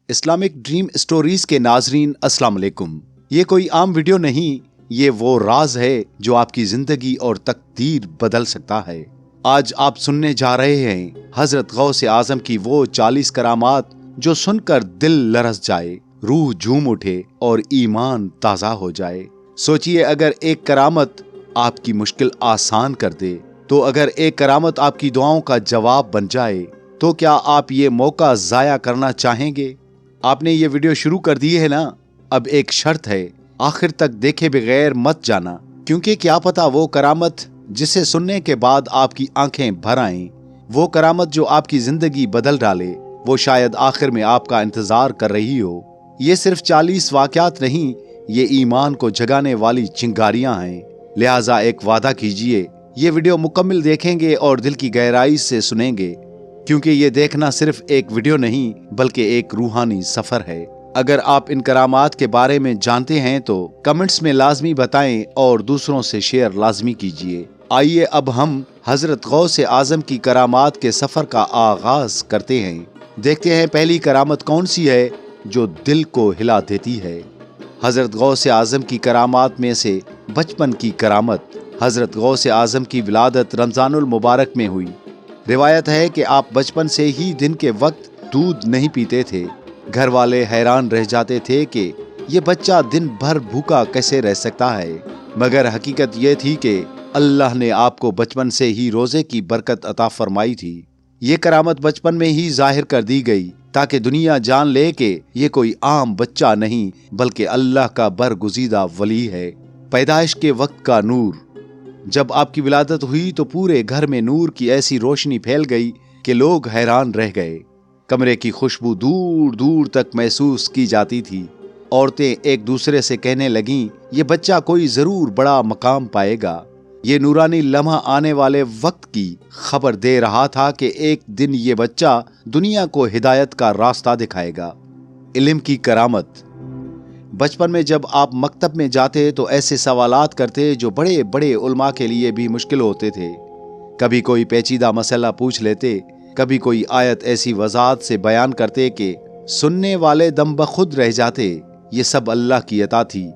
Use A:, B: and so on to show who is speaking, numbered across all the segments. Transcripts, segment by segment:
A: Islamic dream stories کے ناظرین السلام علیکم۔ یہ کوئی عام ویڈیو نہیں، یہ وہ راز ہے جو آپ کی زندگی اور تقدیر بدل سکتا ہے۔ آج آپ سننے جا رہے ہیں حضرت غوث اعظم کی وہ 40 کرامات جو سن کر دل لرز جائے، روح جھوم اٹھے اور ایمان تازہ ہو جائے۔ سوچئے اگر ایک کرامت آپ کی مشکل آسان کر دے، تو اگر ایک کرامت آپ کی دعاؤں کا جواب بن جائے، تو کیا آپ یہ موقع ضائع کرنا چاہیں گے؟ آپ نے یہ ویڈیو شروع کر دی ہے نا؟ اب ایک شرط ہے، آخر تک دیکھے بغیر مت جانا، کیونکہ کیا پتا وہ کرامت جسے سننے کے بعد آپ کی آنکھیں بھر آئیں، وہ کرامت جو آپ کی زندگی بدل ڈالے، وہ شاید آخر میں آپ کا انتظار کر رہی ہو۔ یہ صرف 40 واقعات نہیں، یہ ایمان کو جگانے والی چنگاریاں ہیں۔ لہٰذا ایک وعدہ کیجئے، یہ ویڈیو مکمل دیکھیں گے اور دل کی گہرائی سے سنیں گے، کیونکہ یہ دیکھنا صرف ایک ویڈیو نہیں بلکہ ایک روحانی سفر ہے۔ اگر آپ ان کرامات کے بارے میں جانتے ہیں تو کمنٹس میں لازمی بتائیں اور دوسروں سے شیئر لازمی کیجئے۔ آئیے اب ہم حضرت غوث اعظم کی کرامات کے سفر کا آغاز کرتے ہیں۔ دیکھتے ہیں پہلی کرامت کون سی ہے جو دل کو ہلا دیتی ہے۔ حضرت غوث اعظم کی کرامات میں سے بچپن کی کرامت۔ حضرت غوث اعظم کی ولادت رمضان المبارک میں ہوئی۔ روایت ہے کہ آپ بچپن سے ہی دن کے وقت دودھ نہیں پیتے تھے۔ گھر والے حیران رہ جاتے تھے کہ یہ بچہ دن بھر بھوکا کیسے رہ سکتا ہے، مگر حقیقت یہ تھی کہ اللہ نے آپ کو بچپن سے ہی روزے کی برکت عطا فرمائی تھی۔ یہ کرامت بچپن میں ہی ظاہر کر دی گئی تاکہ دنیا جان لے کہ یہ کوئی عام بچہ نہیں بلکہ اللہ کا برگزیدہ ولی ہے۔ پیدائش کے وقت کا نور۔ جب آپ کی ولادت ہوئی تو پورے گھر میں نور کی ایسی روشنی پھیل گئی کہ لوگ حیران رہ گئے۔ کمرے کی خوشبو دور دور تک محسوس کی جاتی تھی۔ عورتیں ایک دوسرے سے کہنے لگیں، یہ بچہ کوئی ضرور بڑا مقام پائے گا۔ یہ نورانی لمحہ آنے والے وقت کی خبر دے رہا تھا کہ ایک دن یہ بچہ دنیا کو ہدایت کا راستہ دکھائے گا۔ علم کی کرامت۔ بچپن میں جب آپ مکتب میں جاتے تو ایسے سوالات کرتے جو بڑے بڑے علماء کے لیے بھی مشکل ہوتے تھے۔ کبھی کوئی پیچیدہ مسئلہ پوچھ لیتے، کبھی کوئی آیت ایسی وضاحت سے بیان کرتے کہ سننے والے دم بخود رہ جاتے۔ یہ سب اللہ کی عطا تھی۔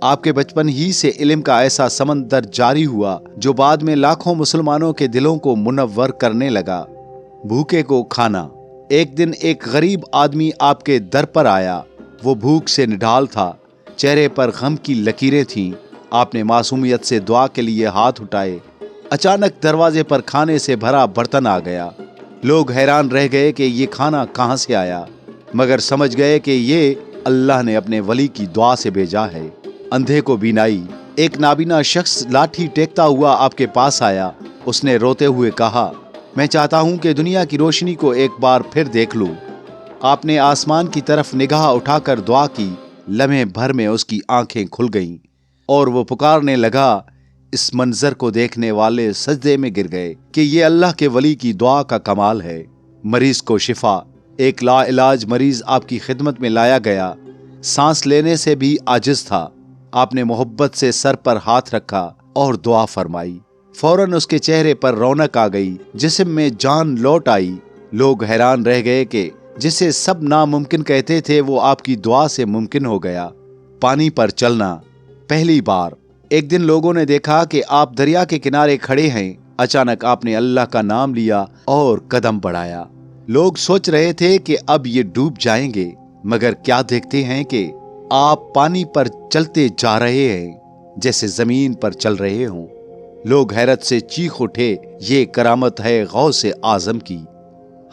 A: آپ کے بچپن ہی سے علم کا ایسا سمندر جاری ہوا جو بعد میں لاکھوں مسلمانوں کے دلوں کو منور کرنے لگا۔ بھوکے کو کھانا۔ ایک دن ایک غریب آدمی آپ کے در پر آیا۔ وہ بھوک سے نڈھال تھا، چہرے پر غم کی لکیریں تھیں۔ آپ نے معصومیت سے دعا کے لیے ہاتھ اٹھائے۔ اچانک دروازے پر کھانے سے بھرا برتن آ گیا۔ لوگ حیران رہ گئے کہ یہ کھانا کہاں سے آیا، مگر سمجھ گئے کہ یہ اللہ نے اپنے ولی کی دعا سے بھیجا ہے۔ اندھے کو بینائی۔ ایک نابینا شخص لاٹھی ٹیکتا ہوا آپ کے پاس آیا۔ اس نے روتے ہوئے کہا، میں چاہتا ہوں کہ دنیا کی روشنی کو ایک بار پھر دیکھ لوں۔ آپ نے آسمان کی طرف نگاہ اٹھا کر دعا کی۔ لمحے بھر میں اس کی آنکھیں کھل گئیں اور وہ پکارنے لگا۔ اس منظر کو دیکھنے والے سجدے میں گر گئے کہ یہ اللہ کے ولی کی دعا کا کمال ہے۔ مریض کو شفا۔ ایک لا علاج مریض آپ کی خدمت میں لایا گیا، سانس لینے سے بھی عاجز تھا۔ آپ نے محبت سے سر پر ہاتھ رکھا اور دعا فرمائی۔ فوراً اس کے چہرے پر رونق آ گئی، جسم میں جان لوٹ آئی۔ لوگ حیران رہ گئے کہ جسے سب ناممکن کہتے تھے وہ آپ کی دعا سے ممکن ہو گیا۔ پانی پر چلنا۔ پہلی بار ایک دن لوگوں نے دیکھا کہ آپ دریا کے کنارے کھڑے ہیں۔ اچانک آپ نے اللہ کا نام لیا اور قدم بڑھایا۔ لوگ سوچ رہے تھے کہ اب یہ ڈوب جائیں گے، مگر کیا دیکھتے ہیں کہ آپ پانی پر چلتے جا رہے ہیں جیسے زمین پر چل رہے ہوں۔ لوگ حیرت سے چیخ اٹھے، یہ کرامت ہے غوث اعظم کی۔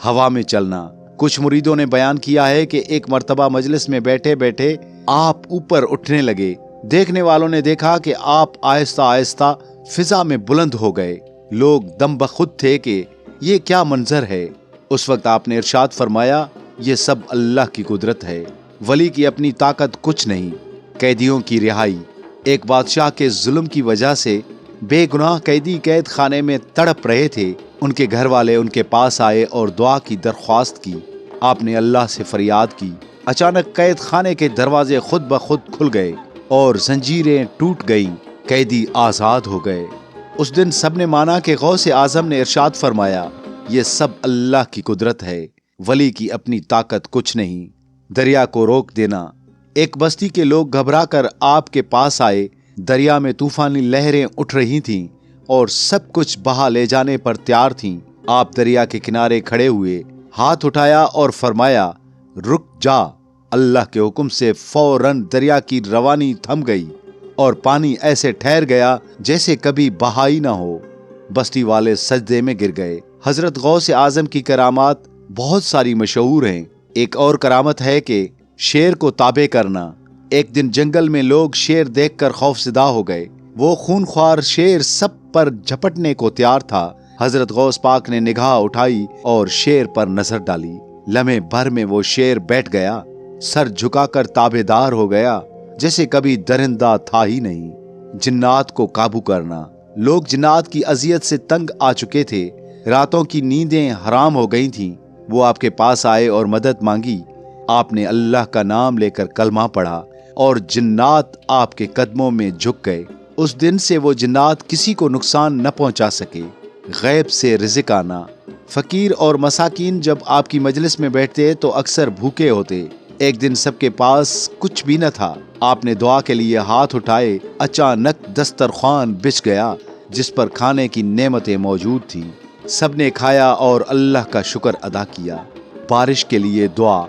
A: ہوا میں چلنا۔ کچھ مریدوں نے بیان کیا ہے کہ ایک مرتبہ مجلس میں بیٹھے بیٹھے آپ اوپر اٹھنے لگے۔ دیکھنے والوں نے دیکھا کہ آپ آہستہ آہستہ فضا میں بلند ہو گئے۔ لوگ دم بخود تھے کہ یہ کیا منظر ہے۔ اس وقت آپ نے ارشاد فرمایا، یہ سب اللہ کی قدرت ہے، ولی کی اپنی طاقت کچھ نہیں۔ قیدیوں کی رہائی۔ ایک بادشاہ کے ظلم کی وجہ سے بے گناہ قیدی قید خانے میں تڑپ رہے تھے۔ ان کے گھر والے ان کے پاس آئے اور دعا کی درخواست کی۔ آپ نے اللہ سے فریاد کی۔ اچانک قید خانے کے دروازے خود بخود کھل گئے اور زنجیریں ٹوٹ گئیں۔ قیدی آزاد ہو گئے۔ اس دن سب نے مانا کہ غوث اعظم نے ارشاد فرمایا، یہ سب اللہ کی قدرت ہے، ولی کی اپنی طاقت کچھ نہیں۔ دریا کو روک دینا۔ ایک بستی کے لوگ گھبرا کر آپ کے پاس آئے۔ دریا میں طوفانی لہریں اٹھ رہی تھیں اور سب کچھ بہا لے جانے پر تیار تھیں۔ آپ دریا کے کنارے کھڑے ہوئے، ہاتھ اٹھایا اور فرمایا، رک جا۔ اللہ کے حکم سے فوراً دریا کی روانی تھم گئی اور پانی ایسے ٹھہر گیا جیسے کبھی بہا ہی نہ ہو۔ بستی والے سجدے میں گر گئے۔ حضرت غوث اعظم کی کرامات بہت ساری مشہور ہیں۔ ایک اور کرامت ہے کہ شیر کو تابع کرنا۔ ایک دن جنگل میں لوگ شیر دیکھ کر خوفزدہ ہو گئے۔ وہ خونخوار شیر سب پر جھپٹنے کو تیار تھا۔ حضرت غوث پاک نے نگاہ اٹھائی اور شیر پر نظر ڈالی۔ لمحے بھر میں وہ شیر بیٹھ گیا، سر جھکا کر تابع دار ہو گیا جیسے کبھی درندہ تھا ہی نہیں۔ جنات کو قابو کرنا۔ لوگ جنات کی اذیت سے تنگ آ چکے تھے، راتوں کی نیندیں حرام ہو گئی تھیں۔ وہ آپ کے پاس آئے اور مدد مانگی۔ آپ نے اللہ کا نام لے کر کلمہ پڑھا اور جنات آپ کے قدموں میں جھک گئے۔ اس دن سے وہ جنات کسی کو نقصان نہ پہنچا سکے۔ غیب سے رزق آنا۔ فقیر اور مساکین جب آپ کی مجلس میں بیٹھتے تو اکثر بھوکے ہوتے۔ ایک دن سب کے پاس کچھ بھی نہ تھا۔ آپ نے دعا کے لیے ہاتھ اٹھائے، اچانک دسترخوان بچھ گیا جس پر کھانے کی نعمتیں موجود تھیں۔ سب نے کھایا اور اللہ کا شکر ادا کیا۔ بارش کے لیے دعا۔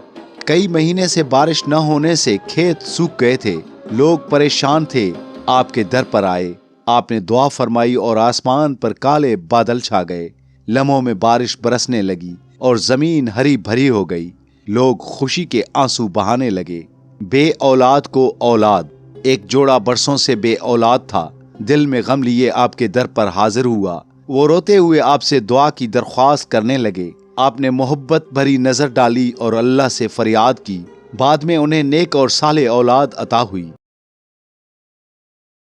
A: کئی مہینے سے بارش نہ ہونے سے کھیت سوکھ گئے تھے، لوگ پریشان تھے۔ آپ کے در پر آئے، آپ نے دعا فرمائی اور آسمان پر کالے بادل چھا گئے۔ لمحوں میں بارش برسنے لگی اور زمین ہری بھری ہو گئی۔ لوگ خوشی کے آنسو بہانے لگے۔ بے اولاد کو اولاد۔ ایک جوڑا برسوں سے بے اولاد تھا، دل میں غم لیے آپ کے در پر حاضر ہوا۔ وہ روتے ہوئے آپ سے دعا کی درخواست کرنے لگے۔ آپ نے محبت بھری نظر ڈالی اور اللہ سے فریاد کی۔ بعد میں انہیں نیک اور صالح اولاد عطا ہوئی۔